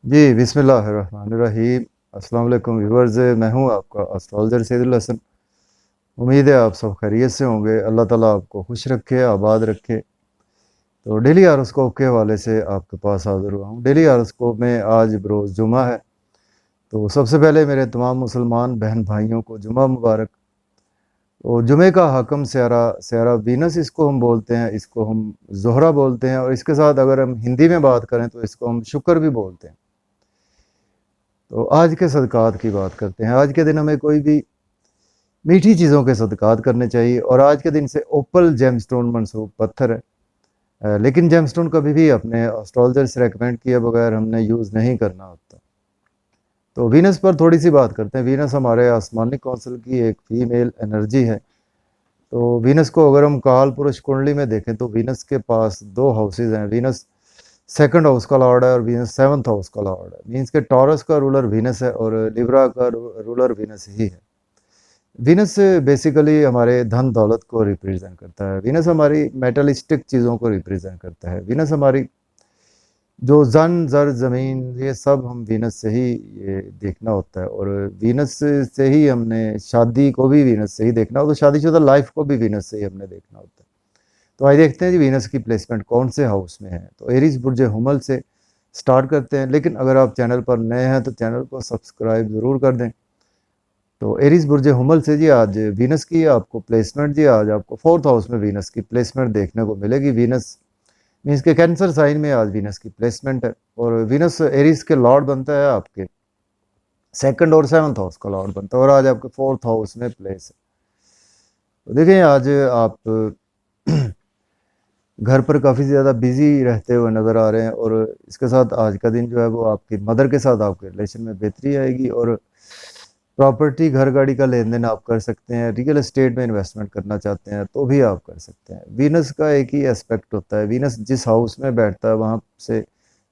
जी, बिस्मिल्लाहिर्रहमानिर्रहीम। अस्सलाम वालेकुम व्यूअर्स, मैं हूँ आपका एस्ट्रोलॉजर सैदुल हसन। उम्मीद है आप सब खैरियत से होंगे। अल्लाह ताला आपको खुश रखे, आबाद रखे। तो डेली हॉरोस्कोप के हवाले से आपके पास हाज़िर हुआ हूँ। डेली हॉरोस्कोप में आज बरोज़ जुमा है, तो सबसे पहले मेरे तमाम मुसलमान बहन भाइयों को जुमा मुबारक। तो जुमे का हाकम स्यारा स्यारा वीनस इसको हम बोलते हैं, इसको हम ज़ोहरा बोलते हैं, और इसके साथ अगर हम हिंदी में बात करें तो इसको हम शुक्र भी बोलते हैं। तो आज के सदक़ात की बात करते हैं। आज के दिन हमें कोई भी मीठी चीज़ों के सदक़ात करने चाहिए, और आज के दिन से ओपल जेमस्टोन मनसूब पत्थर है। लेकिन जेमस्टोन कभी भी अपने एस्ट्रोलॉजर से रेकमेंड किए बगैर हमने यूज़ नहीं करना होता। तो वीनस पर थोड़ी सी बात करते हैं। वीनस हमारे आसमानी कौंसल की एक फ़ीमेल एनर्जी है। तो वीनस को अगर हम काल पुरुष कुंडली में देखें तो वीनस के पास दो हाउसेज हैं। वीनस सेकंड हाउस का लॉर्ड है और वीनस सेवंथ हाउस का लॉर्ड है। मीन्स के टॉरस का रूलर वीनस है और लिब्रा का रूलर वीनस ही है। वीनस बेसिकली हमारे धन दौलत को रिप्रेजेंट करता है। वीनस हमारी मेटलिस्टिक चीज़ों को रिप्रेजेंट करता है। वीनस हमारी जो जन जर ज़मीन, ये सब हम वीनस से ही ये देखना होता है, और वीनस से ही हमने शादी को भी वीनस से ही देखना हो, तो शादीशुदा लाइफ को भी वीनस से ही हमने देखना होता है। तो आइए देखते हैं जी वीनस की प्लेसमेंट कौन से हाउस में है। तो एरीज बुर्ज हुमल से स्टार्ट करते हैं, लेकिन अगर आप चैनल पर नए हैं तो चैनल को सब्सक्राइब ज़रूर कर दें। तो एरीज बुर्ज हुमल से जी आज वीनस की आपको प्लेसमेंट, जी आज आपको फोर्थ हाउस में वीनस की प्लेसमेंट देखने को मिलेगी। वीनस मीन्स के कैंसर साइन में आज वीनस की प्लेसमेंट है, और वीनस एरीज के लॉर्ड बनता है आपके सेकंड और सेवंथ हाउस का लॉर्ड बनता है, और आज आपके फोर्थ हाउस में प्लेस है। तो देखें आज आप घर पर काफ़ी ज़्यादा बिजी रहते हुए नज़र आ रहे हैं, और इसके साथ आज का दिन जो है वो आपकी मदर के साथ आपके रिलेशन में बेहतरी आएगी, और प्रॉपर्टी घर गाड़ी का लेन देन आप कर सकते हैं। रियल एस्टेट में इन्वेस्टमेंट करना चाहते हैं तो भी आप कर सकते हैं। वीनस का एक ही एस्पेक्ट होता है, वीनस जिस हाउस में बैठता है वहाँ से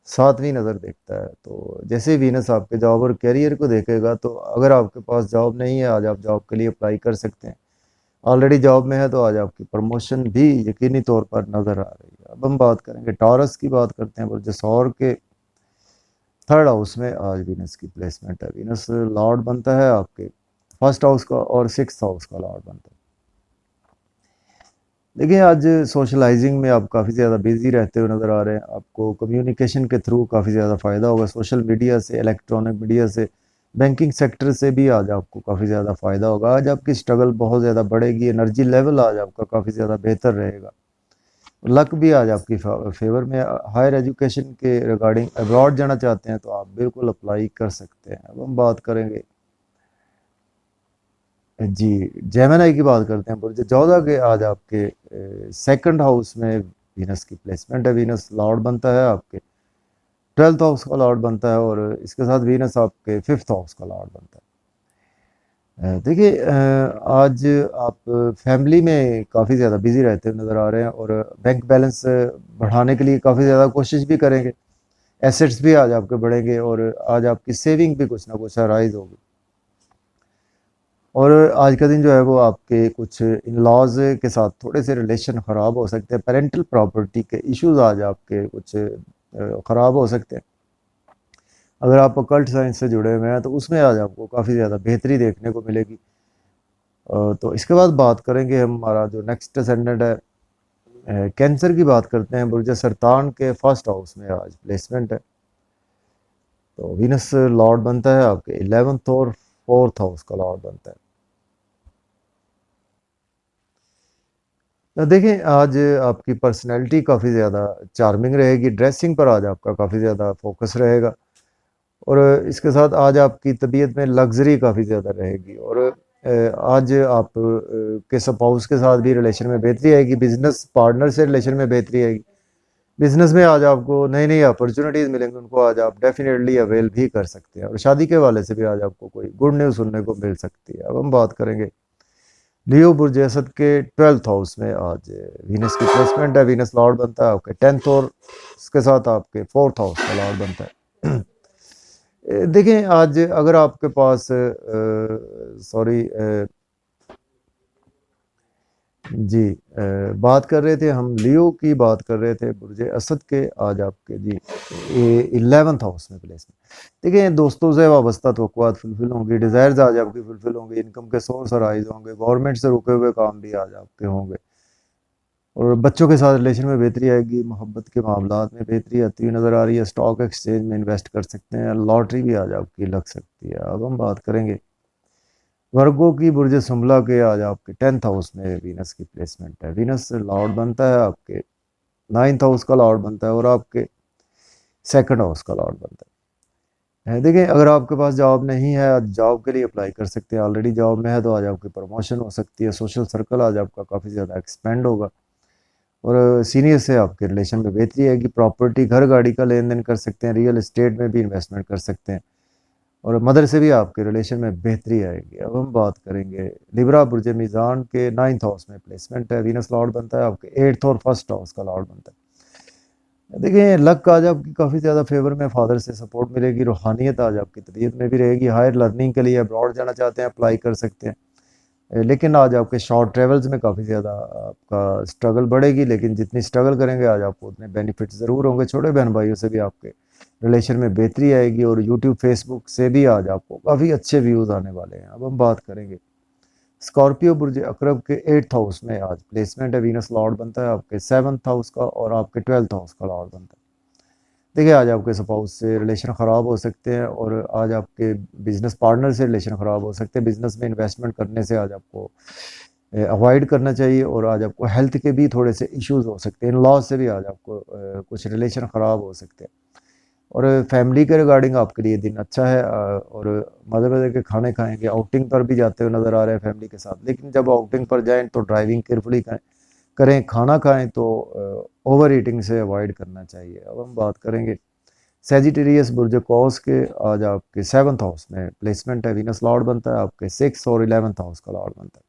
सातवीं नज़र देखता है। तो जैसे ही वीनस आपके जॉब और करियर को देखेगा, तो अगर आपके पास जॉब नहीं है आज आप जॉब के लिए अप्लाई कर सकते हैं। ऑलरेडी जॉब में है तो आज आपकी प्रमोशन भी यकीनी तौर पर नज़र आ रही है। अब हम बात करेंगे टॉरस की, बात करते हैं बुर्ज के थर्ड हाउस में आज वीनस की प्लेसमेंट है। वीनस लॉर्ड बनता है आपके फर्स्ट हाउस का और सिक्स्थ हाउस का लॉर्ड बनता है। देखिए आज सोशलाइजिंग में आप काफ़ी ज़्यादा बिजी रहते हुए नज़र आ रहे हैं। आपको कम्युनिकेशन के थ्रू काफ़ी ज़्यादा फ़ायदा होगा। सोशल मीडिया से, इलेक्ट्रॉनिक मीडिया से, बैंकिंग सेक्टर से भी आज आपको काफ़ी ज़्यादा फ़ायदा होगा। आज आपकी स्ट्रगल बहुत ज़्यादा बढ़ेगी। एनर्जी लेवल आज आपका काफ़ी ज़्यादा बेहतर रहेगा। लक भी आज आपकी फेवर में। हायर एजुकेशन के रिगार्डिंग अब्रॉड जाना चाहते हैं तो आप बिल्कुल अप्लाई कर सकते हैं। अब हम बात करेंगे जी जेमिनी की, बात करते हैं बुर्ज जोधा के। आज आपके सेकंड हाउस में वीनस की प्लेसमेंट है। वीनस लॉर्ड बनता है आपके ट्वेल्थ हाउस का लॉर्ड बनता है, और इसके साथ वीनस आपके फिफ्थ हाउस का लॉर्ड बनता है। देखिए आज आप फैमिली में काफ़ी ज़्यादा बिजी रहते हुए नज़र आ रहे हैं, और बैंक बैलेंस बढ़ाने के लिए काफ़ी ज़्यादा कोशिश भी करेंगे। एसेट्स भी आज आपके बढ़ेंगे, और आज आपकी सेविंग भी कुछ ना कुछ राइज होगी। और आज का दिन जो है वो आपके कुछ इन लॉज के साथ थोड़े से रिलेशन ख़राब हो सकते हैं। पेरेंटल प्रॉपर्टी के इश्यूज आज आपके कुछ ख़राब हो सकते हैं। अगर आप अकल्ट साइंस से जुड़े हुए हैं तो उसमें आज आपको काफ़ी ज़्यादा बेहतरी देखने को मिलेगी। तो इसके बाद बात करेंगे हम, हमारा जो नेक्स्ट असेंडेंट है कैंसर की, बात करते हैं बुर्ज सरतान के फर्स्ट हाउस में आज प्लेसमेंट है। तो वीनस लॉर्ड बनता है आपके 11th और फोर्थ हाउस का लॉर्ड बनता है। तो देखें आज आपकी पर्सनैलिटी काफ़ी ज़्यादा चार्मिंग रहेगी। ड्रेसिंग पर आज आपका काफ़ी ज़्यादा फोकस रहेगा, और इसके साथ आज आपकी तबीयत में लग्जरी काफ़ी ज़्यादा रहेगी। और आज आप के स्पाउस के साथ भी रिलेशन में बेहतरी आएगी। बिजनेस पार्टनर से रिलेशन में बेहतरी आएगी। बिजनेस में आज आपको नई नई अपॉर्चुनिटीज़ मिलेंगी, उनको आज आप डेफिनेटली अवेल भी कर सकते हैं। और शादी के हवाले से भी आज आपको कोई गुड न्यूज़ सुनने को मिल सकती है। अब हम बात करेंगे लियो बुर्ज असद के ट्वेल्थ हाउस में आज वीनस की प्लेसमेंट है। वीनस लॉर्ड बनता है आपके टेंथ, और इसके साथ आपके फोर्थ हाउस का लॉर्ड बनता है। देखें आज अगर आपके पास सॉरी जी बात कर रहे थे हम लियो की, बात कर रहे थे बुर्ज असद के। आज आपके जी 11th हाउस में प्लेसमेंट। देखिए दोस्तों से वाबस्ता तवक्कुआत फुलफिल होंगी, डिज़ायर्स आज आपकी फुलफिल होंगे, इनकम के सोर्स राइज होंगे, गवर्नमेंट से रुके हुए काम भी आज आपके होंगे, और बच्चों के साथ रिलेशन में बेहतरी आएगी, मोहब्बत के मामलात में बेहतरी आती हुई नज़र आ रही है, स्टॉक एक्सचेंज में इन्वेस्ट कर सकते हैं, लॉटरी भी आज आपकी लग सकती है। अब हम बात करेंगे वर्गो की। बुर्ज सुमला के आज आपके 10th हाउस में वीनस की प्लेसमेंट है। वीनस लॉर्ड बनता है आपके 9th हाउस का लॉर्ड बनता है और आपके 2nd हाउस का लॉर्ड बनता है। देखिए अगर आपके पास जॉब नहीं है, आज जॉब के लिए अप्लाई कर सकते हैं, ऑलरेडी जॉब में है तो आज आपकी प्रमोशन हो सकती है, सोशल सर्कल आज आपका काफ़ी ज़्यादा एक्सपेंड होगा, और सीनियर से आपके रिलेशन में बेहतरी आएगी। प्रॉपर्टी घर गाड़ी का लेन देन कर सकते हैं, रियल एस्टेट में भी इन्वेस्टमेंट कर सकते हैं, और मदर से भी आपके रिलेशन में बेहतरी आएगी। अब हम बात करेंगे लिब्रा। बुर्ज मीज़ान के 9th हाउस में प्लेसमेंट है। वीनस लॉर्ड बनता है आपके 8th और 1st हाउस का लॉर्ड बनता है। देखिए लक आज आपकी काफ़ी ज़्यादा फेवर में, फादर से सपोर्ट मिलेगी, रूहानियत आज आपकी तबीयत में भी रहेगी। हायर लर्निंग के लिए अब्रॉड जाना चाहते हैं, अप्लाई कर सकते हैं, लेकिन आज आपके शॉर्ट ट्रेवल्स में काफ़ी ज़्यादा आपका स्ट्रगल बढ़ेगी, लेकिन जितनी स्ट्रगल करेंगे आज आपको उतने बेनिफिट ज़रूर होंगे। छोटे बहन भाइयों से भी आपके रिलेशन में बेहतरी आएगी, और यूट्यूब फेसबुक से भी आज आपको काफ़ी अच्छे व्यूज़ आने वाले हैं। अब हम बात करेंगे स्कॉर्पियो। बुर्ज अकरब के 8th हाउस में आज प्लेसमेंट है। वीनस लॉर्ड बनता है आपके 7th हाउस का, और आपके 12th हाउस का लॉर्ड बनता है। देखिए आज आपके स्पाउस से रिलेशन ख़राब हो सकते हैं, और आज आपके बिजनेस पार्टनर से रिलेशन ख़राब हो सकते हैं। बिजनेस में इन्वेस्टमेंट करने से आज आपको अवॉइड करना चाहिए, और आज आपको हेल्थ के भी थोड़े से इश्यूज हो सकते हैं। इन लॉज से भी आज आपको कुछ रिलेशन ख़राब हो सकते हैं, और फैमिली के रिगार्डिंग आपके लिए दिन अच्छा है, और मज़े मज़े के खाने खाएंगे। आउटिंग पर भी जाते हुए नज़र आ रहे हैं फैमिली के साथ, लेकिन जब आउटिंग पर जाएं तो ड्राइविंग केयरफुली करें, खाना खाएं तो ओवर ईटिंग से अवॉइड करना चाहिए। अब हम बात करेंगे सेजिटेरियस। बुर्ज कौस के आज आपके 7th हाउस में प्लेसमेंट है। वीनस लॉर्ड बनता है आपके 6th और 11th हाउस का लॉर्ड बनता है।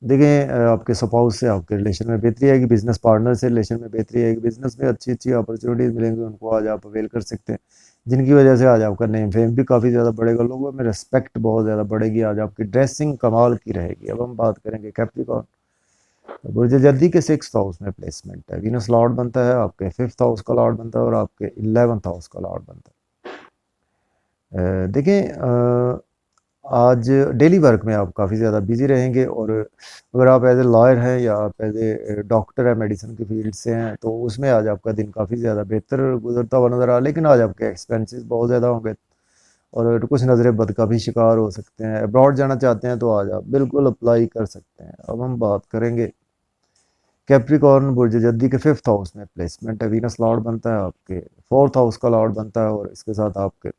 देखिए आपके स्पाउस से आपके रिलेशन में बेहतरी आएगी, बिजनेस पार्टनर से रिलेशन में बेहतरी आएगी, बिजनेस में अच्छी अच्छी अपॉर्चुनिटीज़ मिलेंगी, उनको आज आप अवेल कर सकते हैं, जिनकी वजह से आज आपका नेम फेम भी काफ़ी ज़्यादा बढ़ेगा, लोगों में रिस्पेक्ट बहुत ज़्यादा बढ़ेगी। आज आपकी ड्रेसिंग कमाल की रहेगी। अब हम बात करेंगे कैप्रिकॉर्न। बुर्ज जल्दी के 6th हाउस में प्लेसमेंट है। वीनस लॉर्ड बनता है आपके 5th हाउस का लॉर्ड बनता है, और आपके 11th हाउस का लॉर्ड बनता है। देखिए आज डेली वर्क में आप काफ़ी ज़्यादा बिजी रहेंगे, और अगर आप एज ए लॉयर हैं या आप एज ए डॉक्टर है, मेडिसिन की फील्ड से हैं, तो उसमें आज आपका दिन काफ़ी ज़्यादा बेहतर गुजरता हुआ नज़र आ रहा है। लेकिन आज आपके एक्सपेंसेस बहुत ज़्यादा होंगे, और कुछ नज़रें बद का भी शिकार हो सकते हैं। अब्रॉड जाना चाहते हैं तो आज आप बिल्कुल अप्लाई कर सकते हैं। अब हम बात करेंगे कैप्रिकॉर्न। बुर्ज जद्दी के 5th हाउस में प्लेसमेंट है। वीनस लॉर्ड बनता है आपके 4th हाउस का लॉर्ड बनता है, और इसके साथ आपके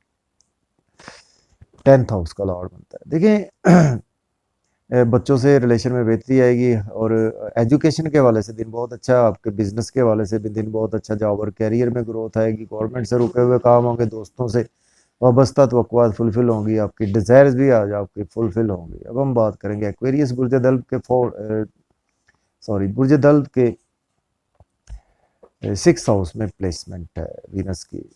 10th हाउस का लॉर्ड बनता है। देखिए बच्चों से रिलेशन में बेहतरी आएगी, और एजुकेशन के हवाले से दिन बहुत अच्छा है। आपके बिजनेस के हवाले से भी दिन बहुत अच्छा, जॉब और कैरियर में ग्रोथ आएगी, गवर्नमेंट से रुके हुए काम होंगे, दोस्तों से वाबस्ता तवक्कुआत फुलफिल होंगी, आपकी डिज़ायर्स भी आज आपकी फुलफिल होंगी। अब हम बात करेंगे एक्वेरियस। बुर्ज दल्ब के बुर्ज दल्ब के 6th हाउस में प्लेसमेंट है वीनस की।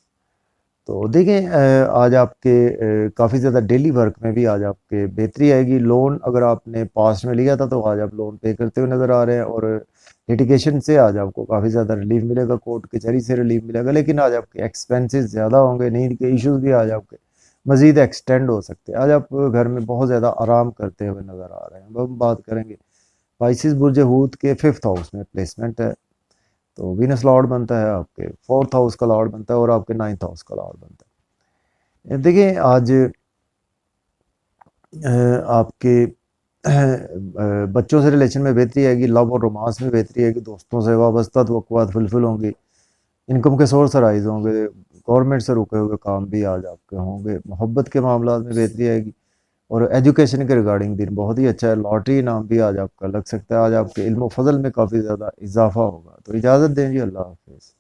तो देखें आज आपके काफ़ी ज़्यादा डेली वर्क में भी आज आपके बेहतरी आएगी। लोन अगर आपने पास्ट में लिया था तो आज आप लोन पे करते हुए नज़र आ रहे हैं, और लिटिगेशन से आज आपको काफ़ी ज़्यादा रिलीफ मिलेगा, कोर्ट कचहरी से रिलीफ मिलेगा। लेकिन आज आपके एक्सपेंसेस ज़्यादा होंगे, नींद के इश्यूज भी आज आपके मज़ीद एक्सटेंड हो सकते हैं। आज आप घर में बहुत ज़्यादा आराम करते हुए नज़र आ रहे हैं। अब हम बात करेंगे पाइसिस। बुर्ज हूत के 5th हाउस में प्लेसमेंट है, तो वीनस लॉर्ड बनता है आपके 4th हाउस का लॉर्ड बनता है, और आपके 9th हाउस का लॉर्ड बनता है। देखिए आज आपके बच्चों से रिलेशन में बेहतरी आएगी, लव और रोमांस में बेहतरी आएगी, दोस्तों से वाबस्ता तवक्कुआत फुलफिल होंगी, इनकम के सोर्स राइज होंगे, गवर्नमेंट से रुके हुए काम भी आज आपके होंगे, मोहब्बत के मामला में बेहतरी आएगी, और एजुकेशन के रिगार्डिंग दिन बहुत ही अच्छा है। लॉटरी इनाम भी आज आपका लग सकता है। आज आपके इल्म व फजल में काफ़ी ज़्यादा इजाफा होगा। तो इजाज़त दें जी, अल्लाह हाफिज़।